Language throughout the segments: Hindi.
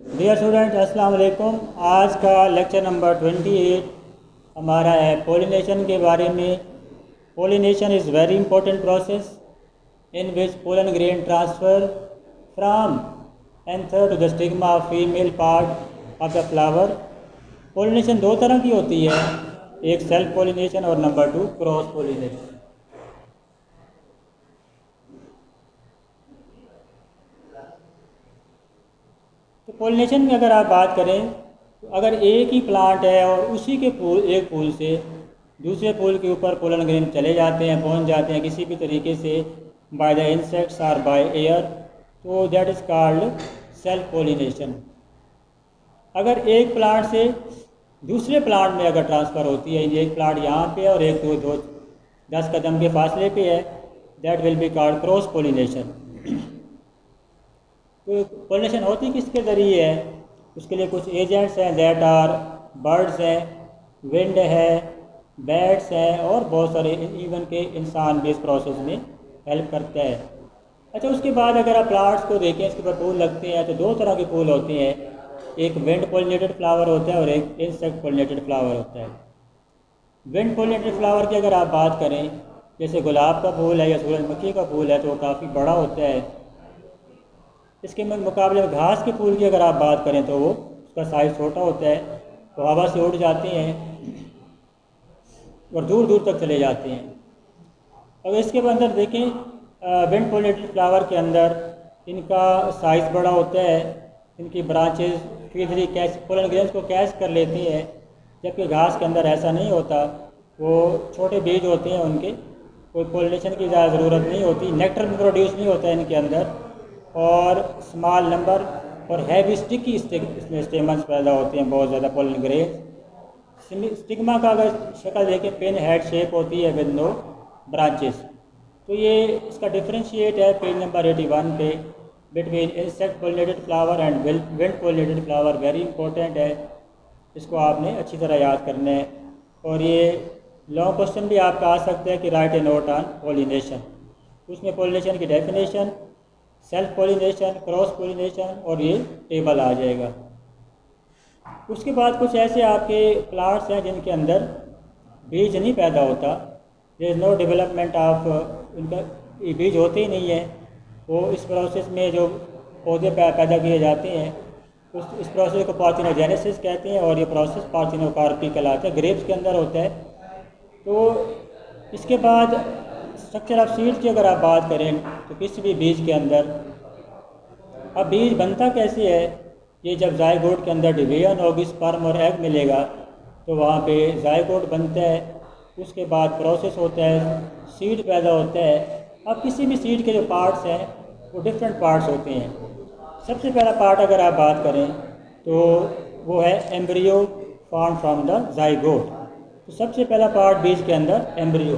डियर स्टूडेंट अस्सलाम वालेकुम। आज का लेक्चर नंबर 28 हमारा है पोलिनेशन के बारे में। Pollination is very important process in which pollen grain transfer from anther to the stigma of female part of the flower. Pollination दो तरह की होती है, एक सेल्फ पोलिनेशन और नंबर 2 क्रॉस पोलिनेशन। तो पोलिनेशन में अगर आप बात करें तो अगर एक ही प्लांट है और उसी के एक फूल से दूसरे फूल के ऊपर पोलन ग्रेन चले जाते हैं, पहुंच जाते हैं किसी भी तरीके से, बाय द इंसेक्ट्स और बाय एयर, तो that is called self pollination. अगर एक प्लांट से दूसरे प्लांट में अगर ट्रांसफ़र होती है, एक प्लांट यहाँ पे और एक दो 10 कदम के फासले पे है, that will be called cross pollination. तो पोलिनेशन होती किसके ज़रिए है? उसके लिए कुछ एजेंट्स हैं, दैट आर बर्ड्स हैं, विंड है, बैट्स हैं और बहुत सारे इवन के इंसान भी इस प्रोसेस में हेल्प करता है। अच्छा, उसके बाद अगर आप प्लांट्स को देखें, इसके ऊपर फूल लगते हैं तो दो तरह के फूल होते हैं, एक विंड पोलिनेटेड फ्लावर होता है और एक इंसेक्ट पोलिनेटेड फ्लावर होता है। विंड पोलिनेटेड फ्लावर की अगर आप बात करें, जैसे गुलाब का फूल है या सूरजमुखी का फूल है, तो वो काफ़ी बड़ा होता है। इसके मुकाबले में घास के फूल की अगर आप बात करें तो वो उसका साइज़ छोटा होता है, तो हवा से उड़ जाते हैं और दूर दूर तक चले जाते हैं। अब इसके अंदर देखें, विंड पोलिनेटेड फ्लावर के अंदर इनका साइज़ बड़ा होता है, इनकी branches easily catch pollen grains को कैच कर लेती हैं, जबकि घास के अंदर ऐसा नहीं होता। वो छोटे बीज होते हैं, उनके कोई पोलिनेशन की ज़्यादा ज़रूरत नहीं होती, नेक्टर भी प्रोड्यूस नहीं होता है इनके अंदर, और स्मॉल नंबर और हैवी स्टिकी इसमें स्टेमन्स पैदा होते हैं, बहुत ज़्यादा पोलन ग्रेन। स्टिग्मा का अगर शक्ल देखें, पिन हेड शेप होती है विद नो ब्रांचेस। तो ये इसका डिफ्रेंशिएट है पेज नंबर 81 पे, between insect pollinated flower and wind pollinated flower. Very important है, इसको आपने अच्छी तरह याद करना है। और ये लॉन्ग क्वेश्चन भी आपका आ सकता है कि right A note on pollination. उसमें पोलिनेशन की definition, self pollination, cross pollination और ये टेबल आ जाएगा। उसके बाद कुछ ऐसे आपके प्लांट्स हैं जिनके अंदर बीज नहीं पैदा होता, there is no development of, उनका बीज होते ही नहीं है। वो इस प्रोसेस में जो पौधे पैदा किए जाते हैं, इस प्रोसेस को पार्थिनोजेनेसिस कहते हैं और ये प्रोसेस पार्थिनोकार्पी कहलाता है, ग्रेप्स के अंदर होता है। तो इसके बाद स्ट्रक्चर ऑफ सीड की अगर आप बात करें तो किसी भी बीज के अंदर, अब बीज बनता कैसे है? ये जब जायगोट के अंदर डिवीजन होगी, स्पर्म और एग मिलेगा, तो वहाँ पे जायगोट बनता है। उसके बाद प्रोसेस होता है, सीड पैदा होता है। अब किसी भी सीड के जो पार्ट्स हैं वो डिफरेंट पार्ट्स होते हैं। सबसे पहला पार्ट अगर आप बात करें तो वो है embryo form from the zygote. तो सबसे पहला पार्ट बीज के अंदर एम्ब्रियो।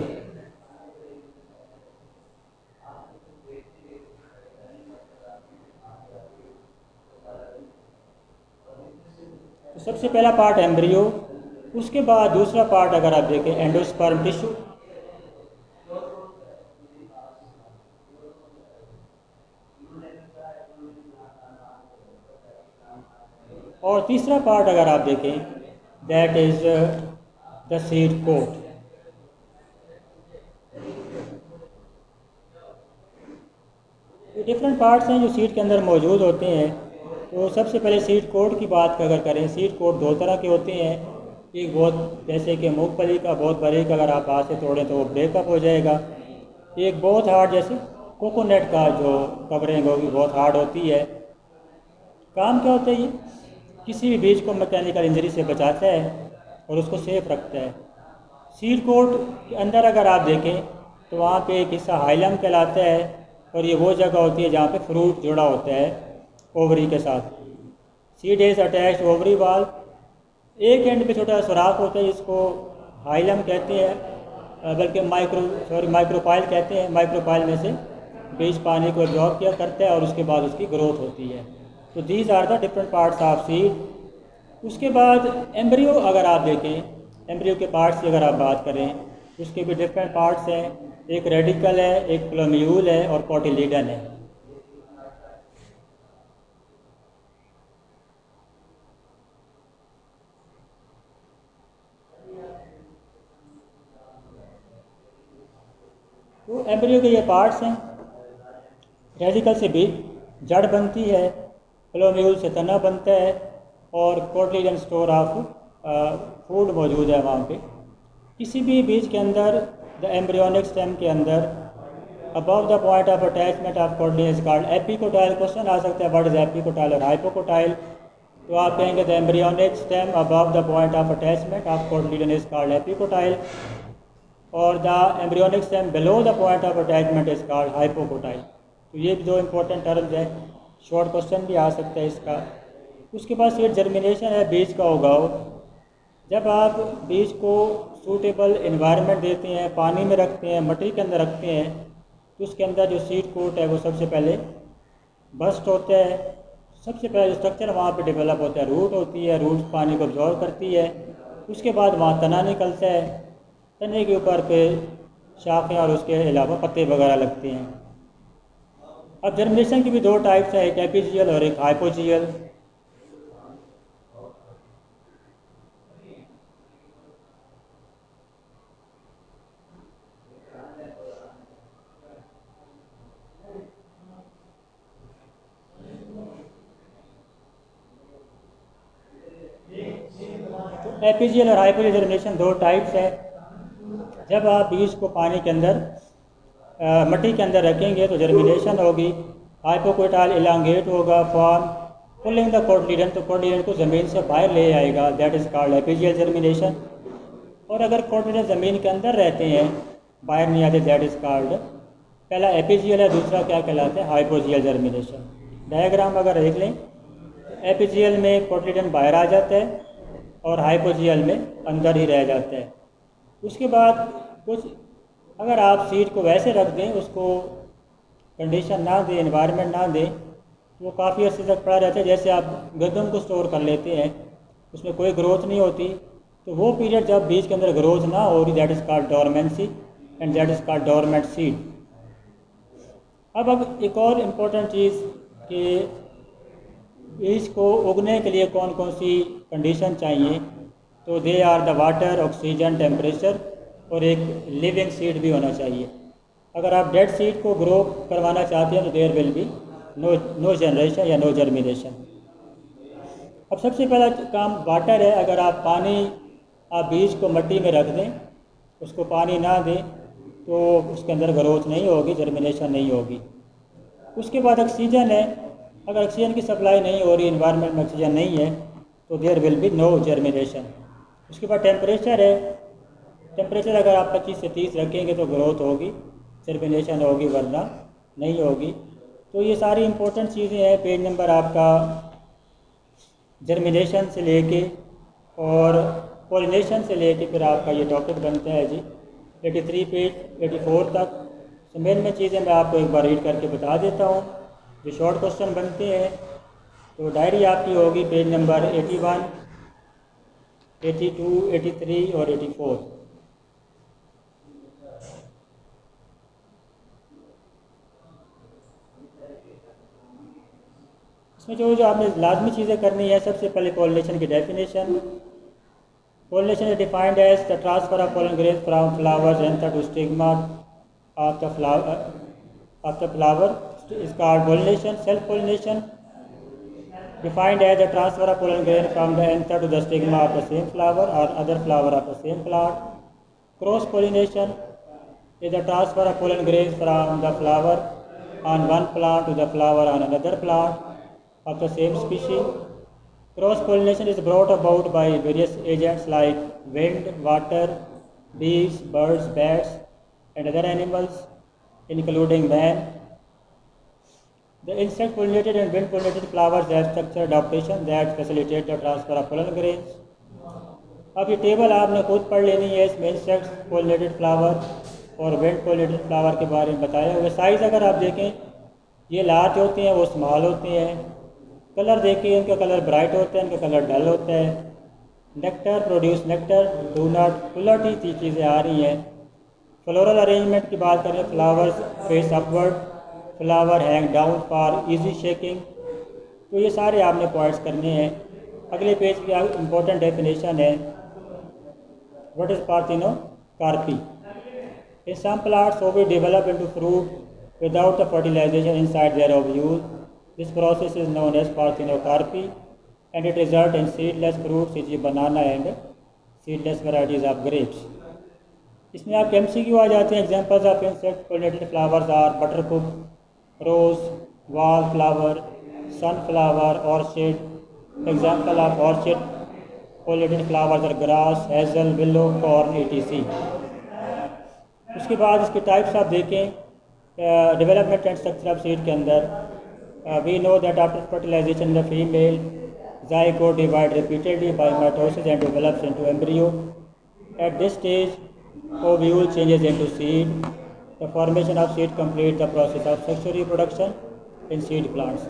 तो सबसे पहला पार्ट एम्ब्रियो। उसके बाद दूसरा पार्ट अगर आप देखें एंडोस्पर्म टिश्यू, और तीसरा पार्ट अगर आप देखें that is the seed coat. Different parts हैं जो सीड के अंदर मौजूद होते हैं। तो सबसे पहले सीड कोट की बात अगर करें, सीड कोट दो तरह के होते हैं। एक बहुत, जैसे कि मूंगफली का बहुत बारीक अगर आप हाथ से तोड़ें तो वो ब्रेकअप हो जाएगा। एक बहुत हार्ड, जैसे कोकोनट का जो कवरिंग होगी बहुत हार्ड होती है। काम क्या होता है? ये किसी भी बीज को मैकेनिकल इंजरी से बचाता है और उसको सेफ रखता है। सीड कोट के अंदर अगर आप देखें तो वहाँ पे एक हिस्सा हाइलम कहलाता है, और ये वो जगह होती है जहाँ पे फ्रूट जुड़ा होता है ओवरी के साथ। सीड इज अटैच्ड ओवरी वाल। एक एंड पे छोटा सुराख होता है जिसको हाइलम कहते हैं, बल्कि माइक्रोपाइल कहते हैं। माइक्रोपाइल में से बीज पानी को एब्जॉर्ब किया करता है और उसके बाद उसकी ग्रोथ होती है। तो these are the different parts of seed. उसके बाद एम्ब्रियो अगर आप देखें, एम्ब्रियो के पार्ट्स की अगर आप बात करें, उसके भी डिफरेंट पार्ट्स हैं। एक रेडिकल है, एक प्लोम्यूल है और कोटिलीडन है। एम्ब्रियो के ये पार्ट्स हैं। रेडिकल से बीज जड़ बनती है, फ्लोम्यूल से तना बनता है और कोटिलिडन स्टोर ऑफ फूड मौजूद है वहाँ पे। किसी भी बीज के अंदर द एम्ब्रियोनिक स्टेम के अंदर above the point of attachment of cotyledon is called epicotyl. Question आ सकता है व्हाट इज एपिकोटाइल और हाइपोकोटाइल, तो आप कहेंगे the embryonic stem above the point of attachment of cotyledon is called epicotyl और the embryonic stem below the point of attachment is called hypocotyl. तो ये दो इंपॉर्टेंट टर्म्स है, शॉर्ट क्वेश्चन भी आ सकता है इसका। उसके बाद सीड जर्मिनेशन है, बीज का उगाव। जब आप बीज को सूटेबल इन्वायरमेंट देते हैं, पानी में रखते हैं, मिट्टी के अंदर रखते हैं, तो उसके अंदर जो सीड कोट है वो सबसे पहले बस्ट होता है। सबसे पहले जो स्ट्रक्चर वहाँ पे डेवलप होता है, रूट होती है, रूट पानी को अब्जॉर्व करती है। उसके बाद वहाँ तना निकलता है, तने के ऊपर पे शाखें और उसके अलावा पत्ते वगैरह लगते हैं। अब जर्मिनेशन की भी दो टाइप्स हैं, एक एपीजियल और एक हाइपोजियल। एपीजियल और हाइपोजियल जर्मिनेशन दो टाइप्स है। जब आप बीज को पानी के अंदर मिट्टी के अंदर रखेंगे तो जर्मिनेशन होगी, हाइपोकोटाइल इलांगेट होगा फॉर्म पुलिंग द कोटिलिडन, तो कोटिलिडन को ज़मीन से बाहर ले आएगा, that is called epigeal germination. और अगर कोटिलिडन ज़मीन के अंदर रहते हैं, बाहर नहीं आते, दैट इज़ कॉल्ड, पहला एपीजियल है, दूसरा क्या कहलाता है, हाइपोजियल जर्मिनेशन। डायग्राम अगर देख लें, एपीजियल में कोटिलिडन बाहर आ जाता है और हाइपोजियल में अंदर ही रह जाता है। उसके बाद कुछ अगर आप सीड को वैसे रख दें, उसको कंडीशन ना दें, एनवायरनमेंट ना दें, तो वो काफ़ी अर्से तक पड़ा रहता है। जैसे आप गंदम को स्टोर कर लेते हैं, उसमें कोई ग्रोथ नहीं होती, तो वो पीरियड जब बीज के अंदर ग्रोथ ना हो रही, that is called dormancy and that is called dormant seed. अब एक और इम्पोर्टेंट चीज़ कि बीज को उगने के लिए कौन कौन सी कंडीशन चाहिए, तो they are the water, oxygen, temperature और एक लिविंग सीड भी होना चाहिए। अगर आप डेड सीड को ग्रो करवाना चाहते हैं तो there will be no generation या नो जर्मिनेशन। अब सबसे पहला काम वाटर है। अगर आप पानी, आप बीज को मिट्टी में रख दें, उसको पानी ना दें, तो उसके अंदर ग्रोथ नहीं होगी, जर्मिनेशन नहीं होगी। उसके बाद ऑक्सीजन है। अगर ऑक्सीजन की सप्लाई नहीं हो रही, इन्वायरमेंट में ऑक्सीजन नहीं है, तो there will be no germination. उसके बाद टेम्परेचर है। टेम्परेचर अगर आप 25 से 30 रखेंगे तो ग्रोथ होगी, जर्मिनेशन होगी, वरना नहीं होगी। तो ये सारी इंपॉर्टेंट चीज़ें हैं। पेज नंबर आपका जर्मिनेशन से लेके और पॉलिनेशन से लेके फिर आपका ये टॉपिक बनता है जी 83 पेज 84 तक। तो मेन चीज़ें मैं आपको एक बार रीड करके बता देता हूँ जो शॉर्ट क्वेश्चन बनते हैं। तो डायरी आपकी होगी पेज नंबर 81, 82, 83 और 84। इसमें जो आपने लाजमी चीज़ें करनी है, सबसे पहले पॉलिनेशन की definition. Pollination is defined as the transfer of pollen grains from flower's anther to stigma of the flower is called pollination. Self pollination defined as the transfer of pollen grain from the anther to the stigma of the same flower or other flower of the same plant. Cross pollination is the transfer of pollen grains from the flower on one plant to the flower on another plant of the same species. Cross pollination is brought about by various agents like wind, water, bees, birds, bats and other animals including man. The insect pollinated and wind pollinated flowers have structured adaptation that facilitate the transfer of pollen grains. अब ये टेबल आपने खुद पढ़ लेनी है। इसमें इंसेक्ट पोलिनेटेड फ्लावर और विंड पोलिनेटेड फ्लावर के बारे में बताया हुआ। साइज़ अगर आप देखें, ये लार्ज होते हैं, वो स्मॉल होते हैं। कलर देखिए, इनका कलर ब्राइट होता है, इनका कलर डल होता है। Nectar produce nectar, do not पुलट, ही चीज़ें आ रही हैं। फ्लोरल अरेंजमेंट की बात करें, flowers face upward, flower hang down for easy shaking. तो ये सारे आपने पॉइंट्स करने हैं। अगले पेज की इम्पोर्टेंट डेफिनेशन है, what is parthenocarpy. In some plants, ovaries develop into fruit without the fertilization inside their ovule. This process is known as parthenocarpy, and it results in seedless fruits such as banana and seedless varieties of grapes. इसमें आप MCQ आ जाते हैं. Examples of insect pollinated flowers are buttercup, rose, wallflower, sunflower, orchid. Example of orchid pollinated flowers are grass, hazel, willow, corn, etc. उसके बाद इसके टाइप्स आप देखें. Development and structure of seed के अंदर we know that after fertilisation the female zygote divide repeatedly by mitosis and develops into embryo. At this stage, ovule changes into seed. The formation of seed completes the process of sexual reproduction in seed plants.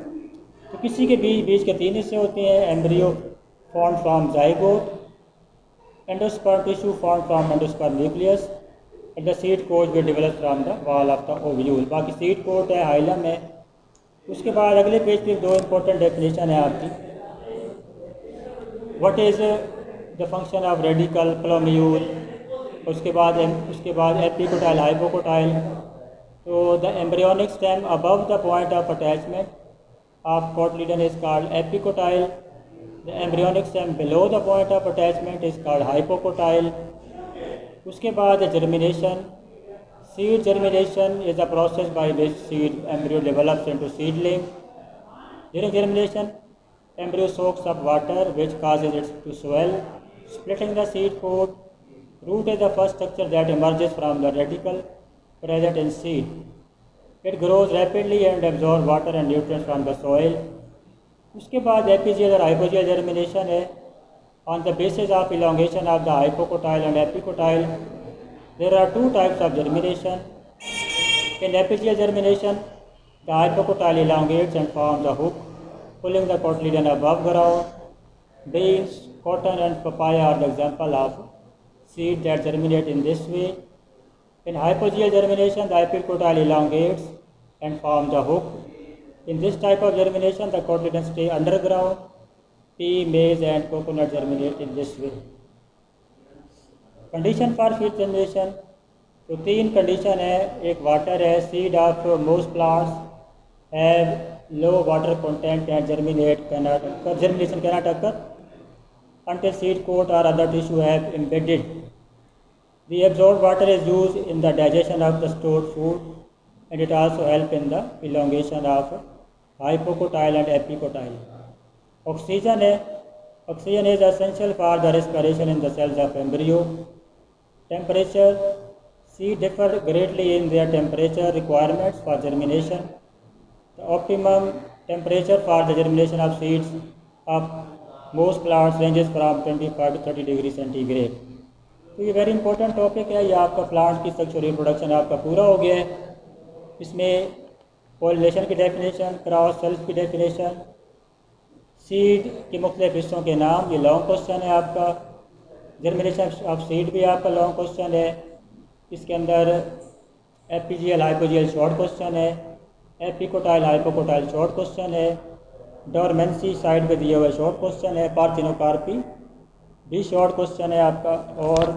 तो किसी के बीज के 3 हिस्से होते हैं. Embryo formed from zygote, endosperm tissue formed from endosperm nucleus, and the seed coat will develop from the wall of the ovule. बाकी seed coat है, हाइलम है. उसके बाद अगले पेज पे 2 इंपॉर्टेंट डेफिनेशन है आपकी. What is the function of radicle plumule. उसके बाद एपिकोटाइल हाइपोकोटाइल. तो the embryonic stem above the point of attachment of cotyledon is called epicotyl. The embryonic stem below the point of attachment is called hypocotyl. उसके बाद germination. Seed germination is the process by which seed embryo develops into seedling. During germination, embryo soaks up water which causes it to swell, splitting the seed coat. Root is the first structure that emerges from the radicle present in seed. It grows rapidly and absorbs water and nutrients from the soil. उसके बाद एपिजियल और हाइपोजियल जर्मिनेशन है. On the basis of elongation of the hypocotyle and epicotyle, there are 2 types of germination. In epigial germination, the hypocotyle elongates and forms a hook, pulling the cotyledon above ground. Beans, cotton and papaya are the example of seed that germinate in this way. In hypogeal germination, the epicotyle elongates and forms the hook. In this type of germination, the cotyledon stay underground. Pea, maize and coconut germinate in this way. Condition for seed germination. तो 3 कंडीशन है. एक वाटर है. Seed of most plants have low water content and germination cannot occur until seed coat or other tissue have embedded. The absorbed water is used in the digestion of the stored food, and it also helps in the elongation of hypocotyle and epicotyle. Oxygen is essential for the respiration in the cells of embryo. Temperature. Seed differ greatly in their temperature requirements for germination. The optimum temperature for the germination of seeds of most plants ranges from 25 to 30 degree centigrade. तो ये वेरी इंपॉर्टेंट टॉपिक है. ये आपका प्लांट की सेक्सुअल रिप्रोडक्शन आपका पूरा हो गया है. इसमें पॉलिनेशन की डेफिनेशन, क्रॉस सेल्स की डेफिनेशन, सीड के मुख्तलिफ हिस्सों के नाम, ये लॉन्ग क्वेश्चन है आपका. जर्मिनेशन ऑफ सीड भी आपका लॉन्ग क्वेश्चन है. इसके अंदर एपिजियल हाइपोजियल शॉर्ट क्वेश्चन है. एपिकोटाइल हाइपोकोटाइल शॉर्ट क्वेश्चन है. डोरमेंसी साइड पे दिया हुआ शॉर्ट क्वेश्चन है. पार्थिनोकार्पी भी शॉर्ट क्वेश्चन है आपका. और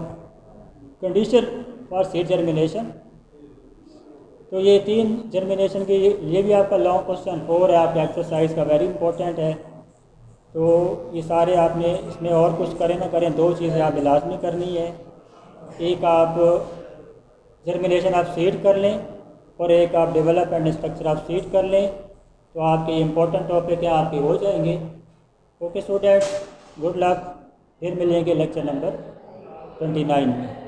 कंडीशन फॉर सीड जर्मिनेशन. तो ये 3 जर्मिनेशन के ये भी आपका लॉन्ग क्वेश्चन 4 है आपका एक्सरसाइज का, वेरी इंपॉर्टेंट है. तो ये सारे आपने इसमें और कुछ करें ना करें 2 चीज़ें आप लाजमी करनी है. एक आप जर्मिनेशन ऑफ सीड कर लें और एक आप डेवलपमेंट स्ट्रक्चर ऑफ सीड कर लें. तो आपके इंपॉर्टेंट टॉपिक हैं आपके हो जाएंगे. Okay students, good luck. फिर मिलेंगे लेक्चर नंबर 29 में.